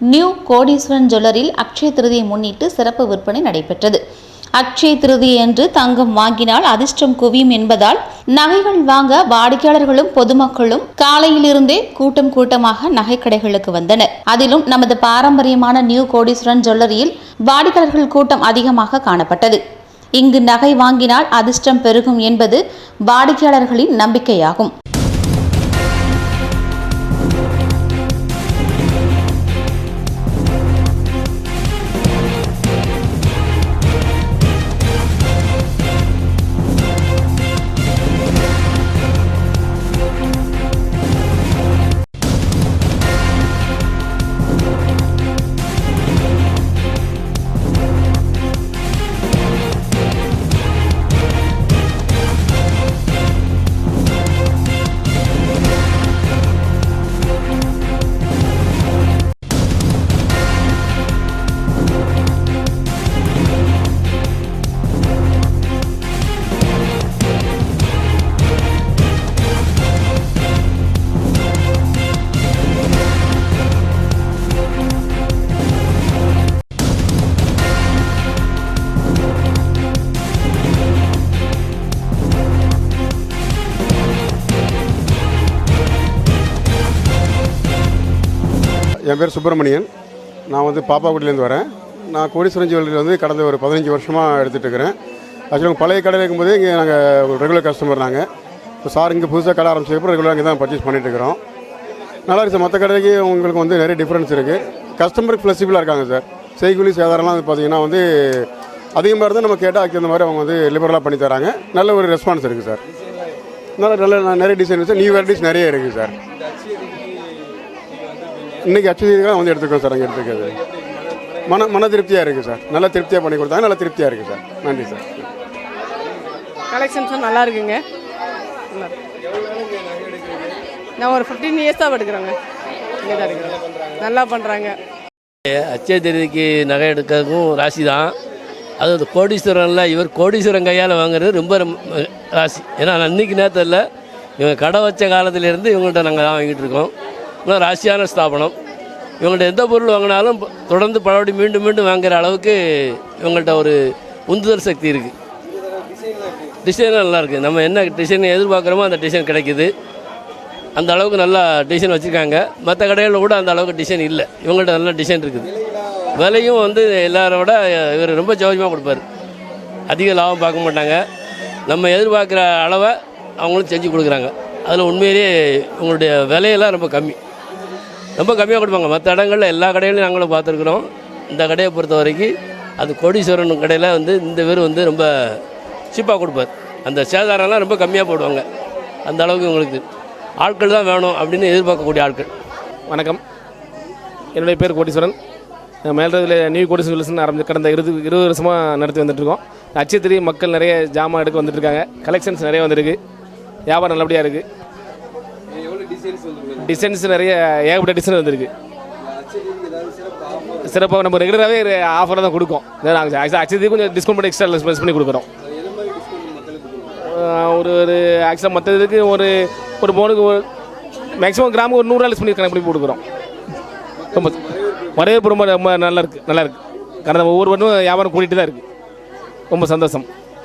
New கோடீஸ்வரன் ஜுவல்லரியில் அக்ஷய திருதியை முன்னிட்டு சிறப்பு விற்பனை நடைபெற்றது. அக்ஷய திருதியை என்று தங்கம் வாங்கினால் அதிர்ஷ்டம் குவியும் என்பதால் நகைகள் வாங்க வாடிக்கையாளர்களும் பொதுமக்களும் காலையிலிருந்தே கூட்டம் கூட்டமாக நகை கடைகளுக்கு வந்தனர். அதிலும் நமது பாரம்பரியமான நியூ கோடீஸ்வரன் ஜுவல்லரியில் வாடிக்கையாளர்கள் கூட்டம் அதிகமாக காணப்பட்டது. இங்கு நகை வாங்கினால் அதிர்ஷ்டம் பெருகும் என்பது வாடிக்கையாளர்களின் நம்பிக்கையாகும். என் பேர் சுப்பிரமணியன். நான் பாப்பாக்குடியிலேருந்து வரேன். நான் கோடீஸ்வரன் ஜுவல்லரி கடந்த ஒரு 15 வருஷமாக எடுத்துகிட்டு இருக்கிறேன். ஆக்சுவலாக பழைய கடையில் இருக்கும்போது இங்கே நாங்கள் ரெகுலர் கஸ்டமர். நாங்கள் இப்போ சார் இங்கே புதுசாக கடை ஆரம்பிச்சதுக்கப்புறம் ரெகுலராக இங்கே தான் பர்ச்சேஸ் பண்ணிகிட்டு இருக்கிறோம். நல்லா இருக்குது சார். மற்ற கடைக்கு உங்களுக்கு நிறைய டிஃப்ரென்ஸ் இருக்குது. கஸ்டமருக்கு ஃப்ளெக்சிபிளாக இருக்காங்க சார். செய்கூலி சேதாரம்லாம் பார்த்தீங்கன்னா அதிகமாக இருந்தால் நம்ம கேட்டால் அதுக்கு மாதிரி அவங்க லிபரலாக பண்ணி தராங்க. நல்ல ஒரு ரெஸ்பான்ஸ் இருக்குது சார். நல்ல நிறைய டிசைன் சார். நியூ வெரைட்டிஸ் நிறைய இருக்குது சார். இன்றைக்கி அச்சதிகளாக எடுத்துக்கோம் சார். அங்கே எடுத்துக்கிறது மன திருப்தியாக இருக்குது சார். நல்லா திருப்தியாக பண்ணி கொடுத்தாங்க. நல்லா திருப்தியாக இருக்குது சார். நன்றி சார். கலெக்ஷன்ஸும் நல்லா இருக்குங்க. நான் ஒரு 15 இயர்ஸாக எடுக்கிறேங்க. இங்கே தான் இருக்கிறேன். நல்லா பண்ணுறாங்க. அச்சய திருதிக்கு நகை எடுக்கிறதுக்கும் ராசி தான். அது கோடீஸ்வரனில் இவர் கோடீஸ்வரன் கையால் வாங்குறது ரொம்ப ராசி. ஏன்னா அன்றைக்கி நேரத்தில் இவங்க கடை வச்ச காலத்திலேருந்து இவங்கள்ட்ட நாங்கள் தான் வாங்கிட்டு இருக்கோம். இன்னும் ராசியான ஸ்தாபனம். இவங்கள்ட்ட எந்த பொருள் வாங்கினாலும் தொடர்ந்து பலபடி மீண்டும் மீண்டும் வாங்குகிற அளவுக்கு இவங்கள்ட்ட ஒரு உந்துதல் சக்தி இருக்குது. டிசைனும் நல்லா இருக்குது. நம்ம என்ன டிசைன் எதிர்பார்க்குறோமோ அந்த டிசைன் கிடைக்கிது. அந்த அளவுக்கு நல்லா டிசைன் வச்சுருக்காங்க. மற்ற கடைகளில் கூட அந்த அளவுக்கு டிசைன் இல்லை. இவங்கள்ட்ட நல்ல டிசைன் இருக்குது. விலையும் எல்லாரோட இவர் ரொம்ப சௌகரியமாக கொடுப்பார். அதிக லாபம் பார்க்க மாட்டாங்க. நம்ம எதிர்பார்க்குற அளவை அவங்களும் செஞ்சு கொடுக்குறாங்க. அதில் உண்மையிலேயே உங்களுடைய விலையெல்லாம் ரொம்ப கம்மியாக கொடுப்பாங்க. மற்ற இடங்களில் எல்லா கடையிலையும் நாங்களும் பார்த்துருக்குறோம். இந்த கடையை பொறுத்த வரைக்கும் அது கோடீஸ்வரன் கடையில் இந்த பேர் ரொம்ப சீப்பாக கொடுப்பார். அந்த சேதாரம்லாம் ரொம்ப கம்மியாக போடுவாங்க. அந்த அளவுக்கு உங்களுக்கு ஆட்கள் தான் வேணும் அப்படின்னு எதிர்பார்க்கக்கூடிய ஆட்கள். வணக்கம். என்னுடைய பேர் கோடீஸ்வரன். மேல்றதில் நியூ கோடீஸ்வரன் ஆரம்பிச்சு கடந்த 20 வருஷமாக நடத்தி வந்துட்டுருக்கோம். அச்சய திருதி மக்கள் நிறைய ஜாமான் எடுக்க வந்துட்டுருக்காங்க. கலெக்ஷன்ஸ் நிறைய வந்துருக்கு. வியாபாரம் நல்லபடியாக இருக்குது. டிசைன்ஸ் நிறைய ஏகப்பட்ட டிசைன் வந்துருக்கு. சிறப்பாக நம்ம ரெகுலராகவே ஆஃபராக தான் கொடுக்கும். நாங்கள் ஆக்சுவலி கொஞ்சம் டிஸ்கவுண்ட் பண்ணி எக்ஸ்ட்ரா லெஸ் பண்ணி கொடுக்குறோம். ஒரு ஆக்சுவலாக மற்ற இதுக்கு ஒரு பவுனுக்கு மேக்ஸிமம் கிராமுக்கு ஒரு 100 லெஸ் பண்ணி கணக்கு பண்ணி கொடுக்குறோம். ரொம்ப வரவேற்பு ரொம்ப நல்லா இருக்குது. கடந்த ஒவ்வொரு வருடம் வியாபாரம் கூட்டிகிட்டு தான் இருக்குது. ரொம்ப சந்தோஷம்.